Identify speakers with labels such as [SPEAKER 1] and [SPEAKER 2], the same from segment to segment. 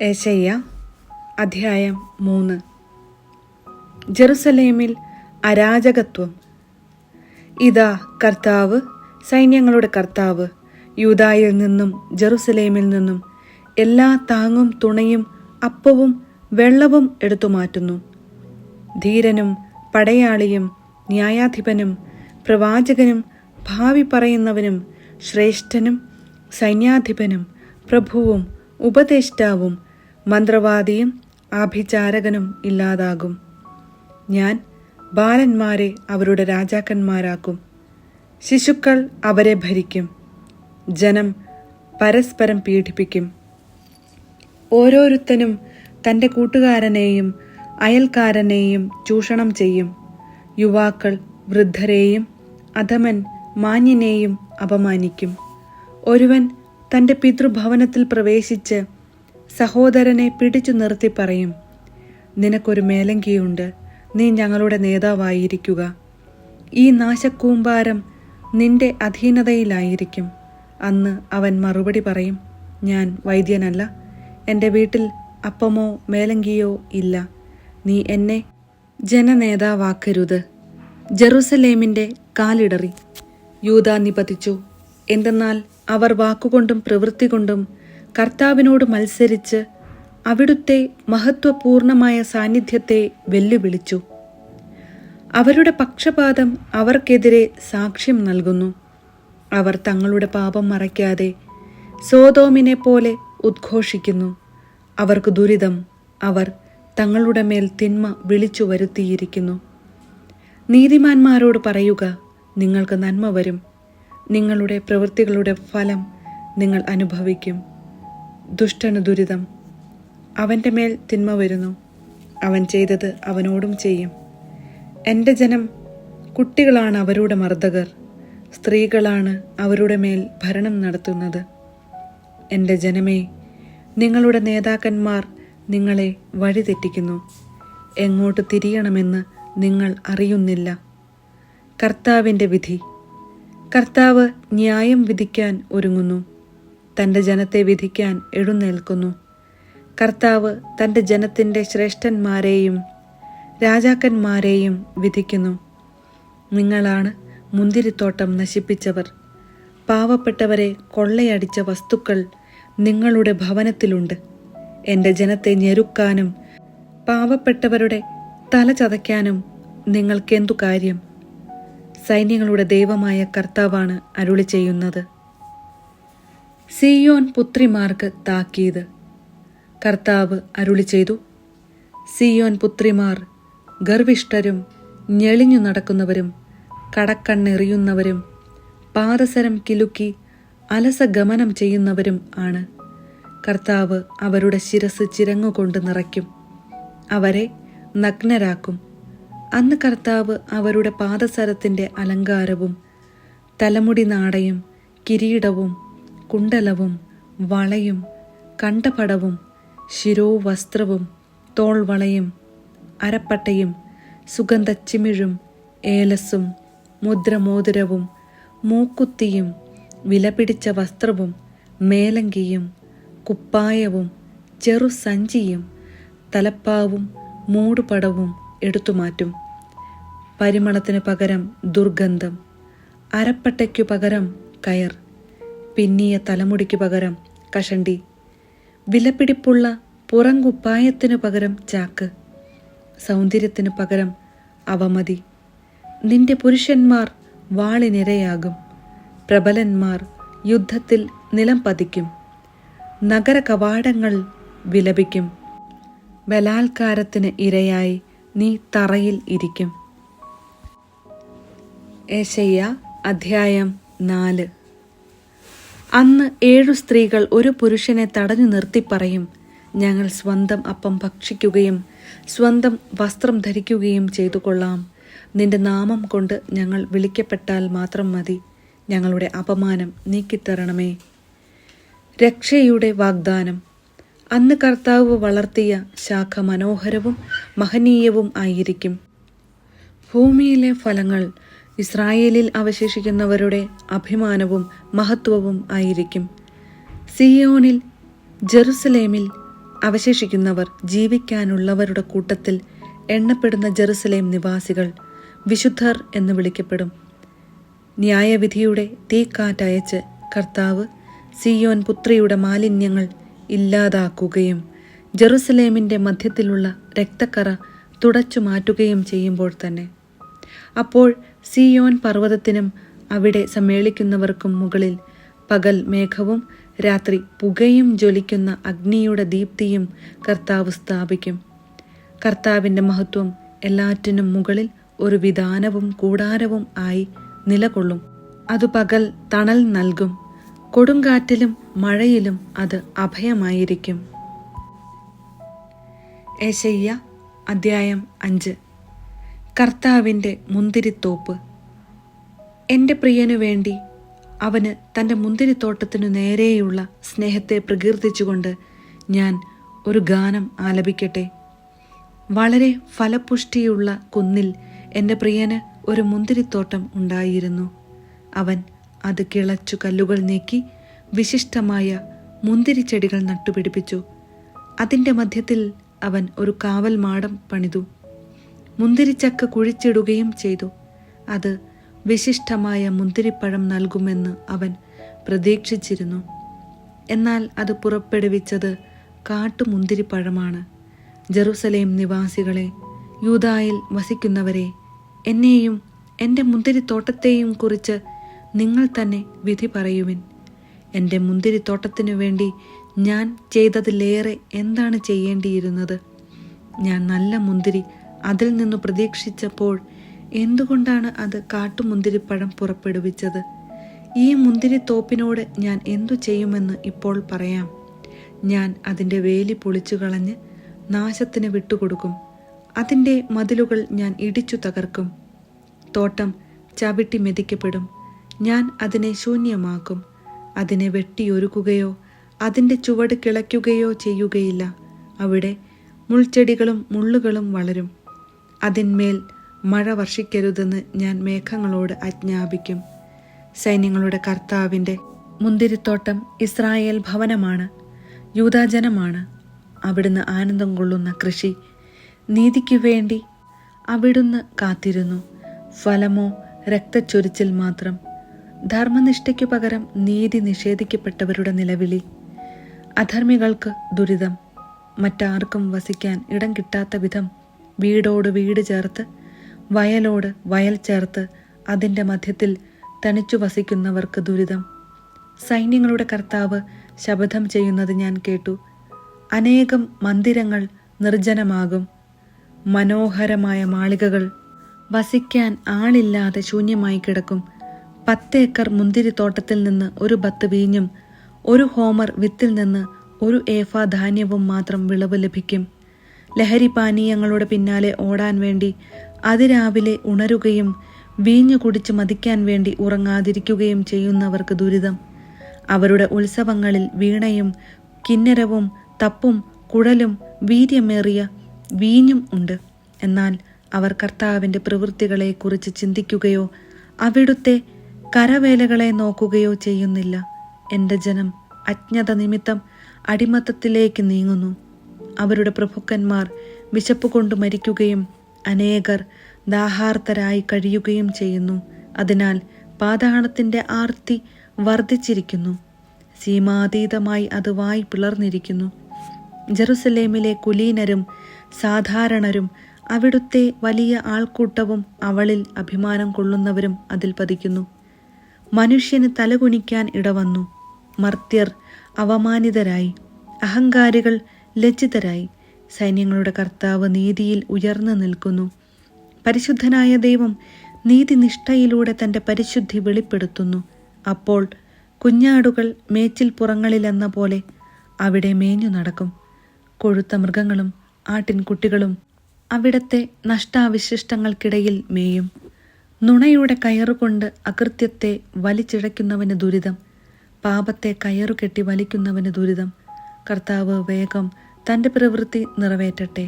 [SPEAKER 1] ഏശയ്യ അധ്യായം 3. ജെറുസലേമിൽ അരാജകത്വം. ഇതാ കർത്താവ്, സൈന്യങ്ങളുടെ കർത്താവ്, യൂദായിൽ നിന്നും ജെറുസലേമിൽ നിന്നും എല്ലാ താങ്ങും തുണയും അപ്പവും വെള്ളവും എടുത്തു മാറ്റുന്നു. ധീരനും പടയാളിയും ന്യായാധിപനും പ്രവാചകനും ഭാവി പറയുന്നവനും ശ്രേഷ്ഠനും സൈന്യാധിപനും പ്രഭുവും ഉപദേഷ്ടാവും മന്ത്രവാദിയും ആഭിചാരകനും ഇല്ലാതാകും. ഞാൻ ബാലന്മാരെ അവരുടെ രാജാക്കന്മാരാക്കും, ശിശുക്കൾ അവരെ ഭരിക്കും. ജനം പരസ്പരം പീഡിപ്പിക്കും. ഓരോരുത്തനും തൻ്റെ കൂട്ടുകാരനെയും അയൽക്കാരനെയും ചൂഷണം ചെയ്യും. യുവാക്കൾ വൃദ്ധരെയും അധമൻ മാന്യനെയും അപമാനിക്കും. ഒരുവൻ തൻ്റെ പിതൃഭവനത്തിൽ പ്രവേശിച്ച് സഹോദരനെ പിടിച്ചു നിർത്തി പറയും, നിനക്കൊരു മേലങ്കിയുണ്ട്, നീ ഞങ്ങളുടെ നേതാവായിരിക്കുക. ഈ നാശക്കൂമ്പാരം നിന്റെ അധീനതയിലായിരിക്കും. അന്ന് അവൻ മറുപടി പറയും, ഞാൻ വൈദ്യനല്ല, എൻ്റെ വീട്ടിൽ അപ്പമോ മേലങ്കിയോ ഇല്ല. നീ എന്നെ ജനനേതാവാക്കരുത്. ജെറുസലേമിൻ്റെ കാലിടറി യൂദാ നിപതിച്ചു. എന്തെന്നാൽ അവർ വാക്കുകൊണ്ടും പ്രവൃത്തി കൊണ്ടും കർത്താവിനോട് മത്സരിച്ച് അവിടുത്തെ മഹത്വപൂർണമായ സാന്നിധ്യത്തെ വെല്ലുവിളിച്ചു. അവരുടെ പക്ഷപാതം അവർക്കെതിരെ സാക്ഷ്യം നൽകുന്നു. അവർ തങ്ങളുടെ പാപം മറയ്ക്കാതെ സോദോമിനെ പോലെ ഉദ്ഘോഷിക്കുന്നു. അവർക്ക് ദുരിതം, അവർ തങ്ങളുടെ മേൽ തിന്മ വിളിച്ചു വരുത്തിയിരിക്കുന്നു. നീതിമാന്മാരോട് പറയുക, നിങ്ങൾക്ക് നന്മ വരും. നിങ്ങളുടെ പ്രവൃത്തികളുടെ ഫലം നിങ്ങൾ അനുഭവിക്കും. ദുഷ്ടന് ദുരിതം, അവൻ്റെ മേൽ തിന്മ വരുന്നു. അവൻ ചെയ്തത് അവനോടും ചെയ്യും. എൻ്റെ ജനം കുട്ടികളാണ് അവരുടെ മർദ്ദകർ, സ്ത്രീകളാണ് അവരുടെ മേൽ ഭരണം നടത്തുന്നത്. എൻ്റെ ജനമേ, നിങ്ങളുടെ നേതാക്കന്മാർ നിങ്ങളെ വഴിതെറ്റിക്കുന്നു. എങ്ങോട്ട് തിരിയണമെന്ന് നിങ്ങൾ അറിയുന്നില്ല. കർത്താവിൻ്റെ വിധി. കർത്താവ് ന്യായം വിധിക്കാൻ ഒരുങ്ങുന്നു, തൻ്റെ ജനത്തെ വിധിക്കാൻ എഴുന്നേൽക്കുന്നു. കർത്താവ് തൻ്റെ ജനത്തിൻ്റെ ശ്രേഷ്ഠന്മാരെയും രാജാക്കന്മാരെയും വിധിക്കുന്നു. നിങ്ങളാണ് മുന്തിരിത്തോട്ടം നശിപ്പിച്ചവർ. പാവപ്പെട്ടവരെ കൊള്ളയടിച്ച വസ്തുക്കൾ നിങ്ങളുടെ ഭവനത്തിലുണ്ട്. എൻ്റെ ജനത്തെ ഞെരുക്കാനും പാവപ്പെട്ടവരുടെ തല ചതയ്ക്കാനും നിങ്ങൾക്കെന്തു കാര്യം? സൈന്യങ്ങളുടെ ദൈവമായ കർത്താവാണ് അരുളി ചെയ്യുന്നത്. സീയോൻ പുത്രിമാർക്ക് താക്കീത്. കർത്താവ് അരുളി ചെയ്തു, സീയോൻ പുത്രിമാർ ഗർവിഷ്ഠരും ഞെളിഞ്ഞു നടക്കുന്നവരും കടക്കണ്ണെറിയുന്നവരും പാദസരം കിലുക്കി അലസഗമനം ചെയ്യുന്നവരും ആണ്. കർത്താവ് അവരുടെ ശിരസ് ചിരങ്ങുകൊണ്ട് നിറയ്ക്കും, അവരെ നഗ്നരാക്കും. അന്ന് കർത്താവ് അവരുടെ പാദസരത്തിൻ്റെ അലങ്കാരവും തലമുടി നാടയും കിരീടവും കുണ്ടലവും വളയും കണ്ഠപടവും ശിരോവസ്ത്രവും തോൾവളയും അരപ്പട്ടയും സുഗന്ധച്ചിമിഴും ഏലസും മുദ്രമോതിരവും മൂക്കുത്തിയും വിലപിടിച്ച വസ്ത്രവും മേലങ്കിയും കുപ്പായവും ചെറുസഞ്ചിയും തലപ്പാവും മൂടുപടവും എടുത്തുമാറ്റും. പരിമളത്തിനു പകരം ദുർഗന്ധം, അരപ്പട്ടയ്ക്കു പകരം കയർ, പിന്നിയ തലമുടിക്കു പകരം കഷണ്ടി, വിലപിടിപ്പുള്ള പുറംകുപ്പായത്തിനു പകരം ചാക്ക്, സൗന്ദര്യത്തിനു പകരം അവമതി. നിന്റെ പുരുഷന്മാർ വാളിനിരയാകും, പ്രബലന്മാർ യുദ്ധത്തിൽ നിലം പതിക്കും. നഗര കവാടങ്ങൾ വിലപിക്കും. ബലാത്കാരത്തിന് ഇരയായി നീ തറയിൽ ഇരിക്കും. ഏശയ്യ അധ്യായം 4. അന്ന് 7 സ്ത്രീകൾ ഒരു പുരുഷനെ തടഞ്ഞു നിർത്തി പറയും, ഞങ്ങൾ സ്വന്തം അപ്പം ഭക്ഷിക്കുകയും സ്വന്തം വസ്ത്രം ധരിക്കുകയും ചെയ്തു കൊള്ളാം. നിന്റെ നാമം കൊണ്ട് ഞങ്ങൾ വിളിക്കപ്പെട്ടാൽ മാത്രം മതി. ഞങ്ങളുടെ അപമാനം നീക്കിത്തരണമേ. രക്ഷയുടെ വാഗ്ദാനം. അന്ന് കർത്താവ് വളർത്തിയ ശാഖ മനോഹരവും മഹനീയവും ആയിരിക്കും. ഭൂമിയിലെ ഫലങ്ങൾ ഇസ്രായേലിൽ അവശേഷിക്കുന്നവരുടെ അഭിമാനവും മഹത്വവും ആയിരിക്കും. സിയോനിൽ ജെറുസലേമിൽ അവശേഷിക്കുന്നവർ ജീവിക്കാനുള്ളവരുടെ കൂട്ടത്തിൽ എണ്ണപ്പെടുന്ന ജെറുസലേം നിവാസികൾ വിശുദ്ധർ എന്ന് വിളിക്കപ്പെടും. ന്യായവിധിയുടെ തീക്കാറ്റയച്ച് കർത്താവ് സിയോൻ പുത്രിയുടെ മാലിന്യങ്ങൾ ഇല്ലാതാക്കുകയും ജെറുസലേമിൻ്റെ മധ്യത്തിലുള്ള രക്തക്കറ തുടച്ചു മാറ്റുകയും ചെയ്യുമ്പോൾ തന്നെ. അപ്പോൾ സിയോൻ പർവ്വതത്തിനും അവിടെ സമ്മേളിക്കുന്നവർക്കും മുകളിൽ പകൽ മേഘവും രാത്രി പുകയും ജ്വലിക്കുന്ന അഗ്നിയുടെ ദീപ്തിയും കർത്താവ് സ്ഥാപിക്കും. കർത്താവിൻ്റെ മഹത്വം എല്ലാറ്റിനും മുകളിൽ ഒരു വിധാനവും കൂടാരവും ആയി നിലകൊള്ളും. അത് പകൽ തണൽ നൽകും, കൊടുങ്കാറ്റിലും മഴയിലും അത് അഭയമായിരിക്കും. യെശയ്യാ അദ്ധ്യായം 5. കർത്താവിൻ്റെ മുന്തിരിത്തോപ്പ്. എൻ്റെ പ്രിയനു വേണ്ടി അവന് തൻ്റെ മുന്തിരിത്തോട്ടത്തിനു നേരെയുള്ള സ്നേഹത്തെ പ്രകീർത്തിച്ചുകൊണ്ട് ഞാൻ ഒരു ഗാനം ആലപിക്കട്ടെ. വളരെ ഫലപുഷ്ടിയുള്ള കുന്നിൽ എൻ്റെ പ്രിയന് ഒരു മുന്തിരിത്തോട്ടം ഉണ്ടായിരുന്നു. അവൻ അത് കിളച്ചു കല്ലുകൾ നീക്കി വിശിഷ്ടമായ മുന്തിരിച്ചെടികൾ നട്ടുപിടിപ്പിച്ചു. അതിൻ്റെ മധ്യത്തിൽ അവൻ ഒരു കാവൽ മാടം പണിതു. മുന്തിരിച്ചക്ക കുഴിച്ചിടുകയും ചെയ്തു. അത് വിശിഷ്ടമായ മുന്തിരിപ്പഴം നൽകുമെന്ന് അവൻ പ്രതീക്ഷിച്ചിരുന്നു. എന്നാൽ അത് പുറപ്പെടുവിച്ചത് കാട്ടുമുന്തിരിപ്പഴമാണ്. ജെറുസലേം നിവാസികളെ, യൂദായിൽ വസിക്കുന്നവരെ, എന്നെയും എൻ്റെ മുന്തിരിത്തോട്ടത്തെയും കുറിച്ച് നിങ്ങൾ തന്നെ വിധി പറയുവിൻ. എൻ്റെ മുന്തിരിത്തോട്ടത്തിനു വേണ്ടി ഞാൻ ചെയ്തതിലേറെ എന്താണ് ചെയ്യേണ്ടിയിരുന്നത്? ഞാൻ നല്ല മുന്തിരി അതിൽ നിന്നു പ്രതീക്ഷിച്ചപ്പോൾ എന്തുകൊണ്ടാണ് അത് കാട്ടുമുന്തിരിപ്പഴം പുറപ്പെടുവിച്ചത്? ഈ മുന്തിരിത്തോപ്പിനോട് ഞാൻ എന്തു ചെയ്യുമെന്ന് ഇപ്പോൾ പറയാം. ഞാൻ അതിൻ്റെ വേലി പൊളിച്ചു കളഞ്ഞ് നാശത്തിന് വിട്ടുകൊടുക്കും. അതിൻ്റെ മതിലുകൾ ഞാൻ ഇടിച്ചു തകർക്കും. തോട്ടം ചവിട്ടി മെതിക്കപ്പെടും. ഞാൻ അതിനെ ശൂന്യമാക്കും. അതിനെ വെട്ടിയൊരുക്കുകയോ അതിൻ്റെ ചുവട് കിളയ്ക്കുകയോ ചെയ്യുകയില്ല. അവിടെ മുൾച്ചെടികളും മുള്ളുകളും വളരും. അതിന്മേൽ മഴ വർഷിക്കരുതെന്ന് ഞാൻ മേഘങ്ങളോട് ആജ്ഞാപിക്കും. സൈന്യങ്ങളുടെ കർത്താവിൻ്റെ മുന്തിരിത്തോട്ടം ഇസ്രായേൽ ഭവനമാണ്, യൂദാജനമാണ്. അവിടുന്ന് ആനന്ദം കൊള്ളുന്ന കൃഷി. നീതിക്കു വേണ്ടി അവിടുന്ന് കാത്തിരുന്നു. ഫലമോ രക്തച്ചൊരിച്ചിൽ മാത്രം. ധർമ്മനിഷ്ഠയ്ക്കു പകരം നീതി നിഷേധിക്കപ്പെട്ടവരുടെ നിലവിളി. അധർമ്മികൾക്ക് ദുരിതം. മറ്റാർക്കും വസിക്കാൻ ഇടം കിട്ടാത്ത വിധം വീടോട് വീട് ചേർത്ത് വയലോട് വയൽ ചേർത്ത് അതിൻ്റെ മധ്യത്തിൽ തനിച്ചു വസിക്കുന്നവർക്ക് ദുരിതം. സൈന്യങ്ങളുടെ കർത്താവ് ശപഥം ചെയ്യുന്നത് ഞാൻ കേട്ടു. അനേകം മന്ദിരങ്ങൾ നിർജ്ജനമാകും. മനോഹരമായ മാളികകൾ വസിക്കാൻ ആളില്ലാതെ ശൂന്യമായി കിടക്കും. 10 ഏക്കർ മുന്തിരിത്തോട്ടത്തിൽ നിന്ന് ഒരു ബത്ത് വീഞ്ഞും 1 ഹോമർ വിത്തിൽ നിന്ന് 1 ഏഫാ ധാന്യവും മാത്രം വിളവ് ലഭിക്കും. ലഹരി പാനീയങ്ങളുടെ പിന്നാലെ ഓടാൻ വേണ്ടി അതിരാവിലെ ഉണരുകയും വീഞ്ഞു കുടിച്ച് മതിക്കാൻ വേണ്ടി ഉറങ്ങാതിരിക്കുകയും ചെയ്യുന്നവർക്ക് ദുരിതം. അവരുടെ ഉത്സവങ്ങളിൽ വീണയും കിന്നരവും തപ്പും കുഴലും വീര്യമേറിയ വീഞ്ഞും ഉണ്ട്. എന്നാൽ അവർ കർത്താവിൻ്റെ പ്രവൃത്തികളെക്കുറിച്ച് ചിന്തിക്കുകയോ അവിടുത്തെ കരവേലകളെ നോക്കുകയോ ചെയ്യുന്നില്ല. എൻ്റെ ജനം അജ്ഞത നിമിത്തം അടിമത്തത്തിലേക്ക് നീങ്ങുന്നു. അവരുടെ പ്രഭുക്കന്മാർ വിശപ്പ് കൊണ്ട് മരിക്കുകയും അനേകർ ദാഹാർത്തരായി കഴിയുകയും ചെയ്യുന്നു. അതിനാൽ പാതാളത്തിൻ്റെ ആർത്തി വർദ്ധിച്ചിരിക്കുന്നു. സീമാതീതമായി അത് വായി പിളർന്നിരിക്കുന്നു. ജെറുസലേമിലെ കുലീനരും സാധാരണരും അവിടുത്തെ വലിയ ആൾക്കൂട്ടവും അവളിൽ അഭിമാനം കൊള്ളുന്നവരും അതിൽ പതിക്കുന്നു. മനുഷ്യന് തലകുനിക്കാൻ ഇടവന്നു. മർത്യർ അവമാനിതരായി, അഹങ്കാരികൾ ലജ്ജിതരായി. സൈന്യങ്ങളുടെ കർത്താവ് നീതിയിൽ ഉയർന്നു നിൽക്കുന്നു. പരിശുദ്ധനായ ദൈവം നീതിനിഷ്ഠയിലൂടെ തൻ്റെ പരിശുദ്ധി വെളിപ്പെടുത്തുന്നു. അപ്പോൾ കുഞ്ഞാടുകൾ മേച്ചിൽ പുറങ്ങളിലെന്ന പോലെ അവിടെ മേഞ്ഞു നടക്കും. കൊഴുത്ത മൃഗങ്ങളും ആട്ടിൻകുട്ടികളും അവിടത്തെ നഷ്ടാവിശിഷ്ടങ്ങൾക്കിടയിൽ മേയും. നുണയുടെ കയറുകൊണ്ട് അകൃത്യത്തെ വലിച്ചിഴയ്ക്കുന്നവന് ദുരിതം. പാപത്തെ കയറുകെട്ടി വലിക്കുന്നവന് ദുരിതം. കർത്താവ് വേഗം തൻ്റെ പ്രവൃത്തി നിറവേറ്റട്ടെ.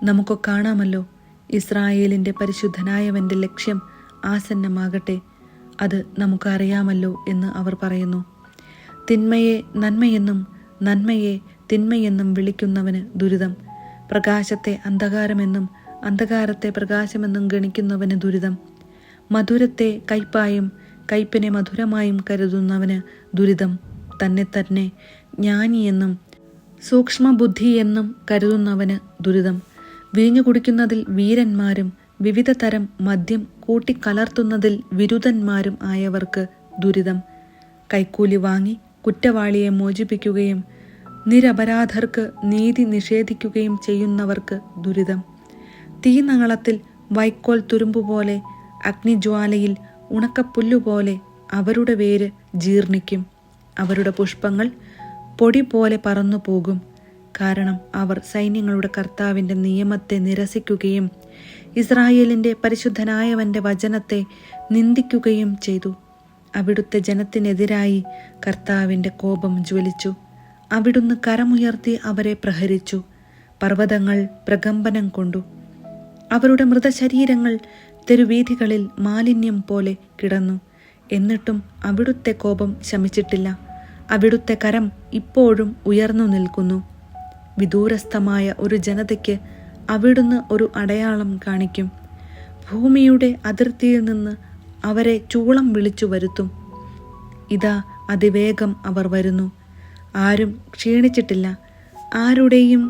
[SPEAKER 1] നമുക്ക് കാണാമല്ലോ, ഇസ്രായേലിൻ്റെ പരിശുദ്ധനായവൻ്റെ ലക്ഷ്യം ആസന്നമാകട്ടെ. അത് നമുക്കറിയാമല്ലോ എന്ന് അവർ പറയുന്നു. തിന്മയെ നന്മയെന്നും നന്മയെ തിന്മയെന്നും വിളിക്കുന്നവന് ദുരിതം. പ്രകാശത്തെ അന്ധകാരമെന്നും അന്ധകാരത്തെ പ്രകാശമെന്നും ഗണിക്കുന്നവന് ദുരിതം. മധുരത്തെ കയ്പായും കയ്പിനെ മധുരമായും കരുതുന്നവന് ദുരിതം. തന്നെ തന്നെ ജ്ഞാനിയെന്നും സൂക്ഷ്മബുദ്ധിയെന്നും കരുതുന്നവന് ദുരിതം. വീഞ്ഞു കുടിക്കുന്നതിൽ വീരന്മാരും വിവിധ തരം മദ്യം കൂട്ടിക്കലർത്തുന്നതിൽ വിരുദ്ധന്മാരും ആയവർക്ക് ദുരിതം. കൈക്കൂലി വാങ്ങി കുറ്റവാളിയെ മോചിപ്പിക്കുകയും നിരപരാധർക്ക് നീതി നിഷേധിക്കുകയും ചെയ്യുന്നവർക്ക് ദുരിതം. തീനാളത്തിൽ വൈക്കോൽ തുരുമ്പുപോലെ അഗ്നിജ്വാലയിൽ ഉണക്കപ്പുല്ലുപോലെ അവരുടെ വേര് ജീർണിക്കും. അവരുടെ പുഷ്പങ്ങൾ പൊടി പോലെ പറന്നു പോകും. കാരണം അവർ സൈന്യങ്ങളുടെ കർത്താവിൻ്റെ നിയമത്തെ നിരസിക്കുകയും ഇസ്രായേലിൻ്റെ പരിശുദ്ധനായവൻ്റെ വചനത്തെ നിന്ദിക്കുകയും ചെയ്തു. അവിടുത്തെ ജനത്തിനെതിരായി കർത്താവിൻ്റെ കോപം ജ്വലിച്ചു. അവിടുന്ന് കരമുയർത്തി അവരെ പ്രഹരിച്ചു. പർവ്വതങ്ങൾ പ്രകമ്പനം കൊണ്ടു. അവരുടെ മൃതശരീരങ്ങൾ തെരുവീഥികളിൽ മാലിന്യം പോലെ കിടന്നു. എന്നിട്ടും അവിടുത്തെ കോപം ശമിച്ചിട്ടില്ല. അവിടുത്തെ കരം ഇപ്പോഴും ഉയർന്നു നിൽക്കുന്നു. വിദൂരസ്ഥമായ ഒരു ജനതയ്ക്ക് അവിടുന്ന് ഒരു അടയാളം കാണിക്കും. ഭൂമിയുടെ അതിർത്തിയിൽ നിന്ന് അവരെ ചൂളം വിളിച്ചു വരുത്തും. ഇതാ അതിവേഗം അവർ വരുന്നു. ആരും ക്ഷീണിച്ചിട്ടില്ല, ആരുടെയും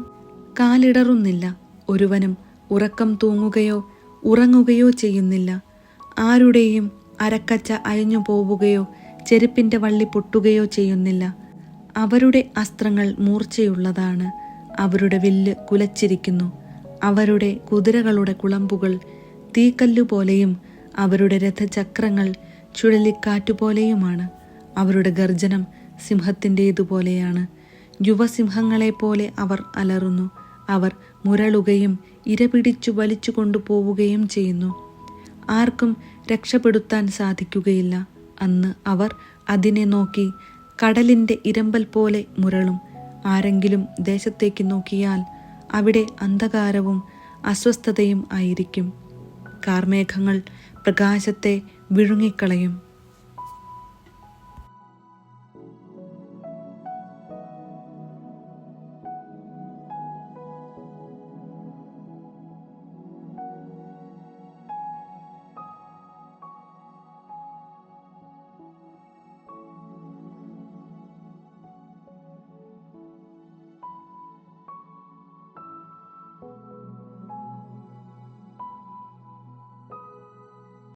[SPEAKER 1] കാലിടറുന്നില്ല. ഒരുവനും ഉറക്കം തൂങ്ങുകയോ ഉറങ്ങുകയോ ചെയ്യുന്നില്ല. ആരുടെയും അരക്കച്ച അയഞ്ഞു പോവുകയോ ചെരുപ്പിൻ്റെ വള്ളി പൊട്ടുകയോ ചെയ്യുന്നില്ല. അവരുടെ അസ്ത്രങ്ങൾ മൂർച്ചയുള്ളതാണ്. അവരുടെ വില്ല് കുലച്ചിരിക്കുന്നു. അവരുടെ കുതിരകളുടെ കുളമ്പുകൾ തീക്കല്ലുപോലെയും അവരുടെ രഥചക്രങ്ങൾ ചുഴലിക്കാറ്റുപോലെയുമാണ്. അവരുടെ ഗർജനം സിംഹത്തിൻ്റേതുപോലെയാണ്. യുവസിംഹങ്ങളെപ്പോലെ അവർ അലറുന്നു. അവർ മുരളുകയും ഇരപിടിച്ചു വലിച്ചു കൊണ്ടുപോവുകയും ചെയ്യുന്നു. ആർക്കും രക്ഷപ്പെടുത്താൻ സാധിക്കുകയില്ല. അന്ന് അവർ അതിനെ നോക്കി കടലിൻ്റെ ഇരമ്പൽ പോലെ മുരളും. ആരെങ്കിലും ദേശത്തേക്ക് നോക്കിയാൽ അവിടെ അന്ധകാരവും അസ്വസ്ഥതയും ആയിരിക്കും. കാർമേഘങ്ങൾ പ്രകാശത്തെ വിഴുങ്ങിക്കളയും.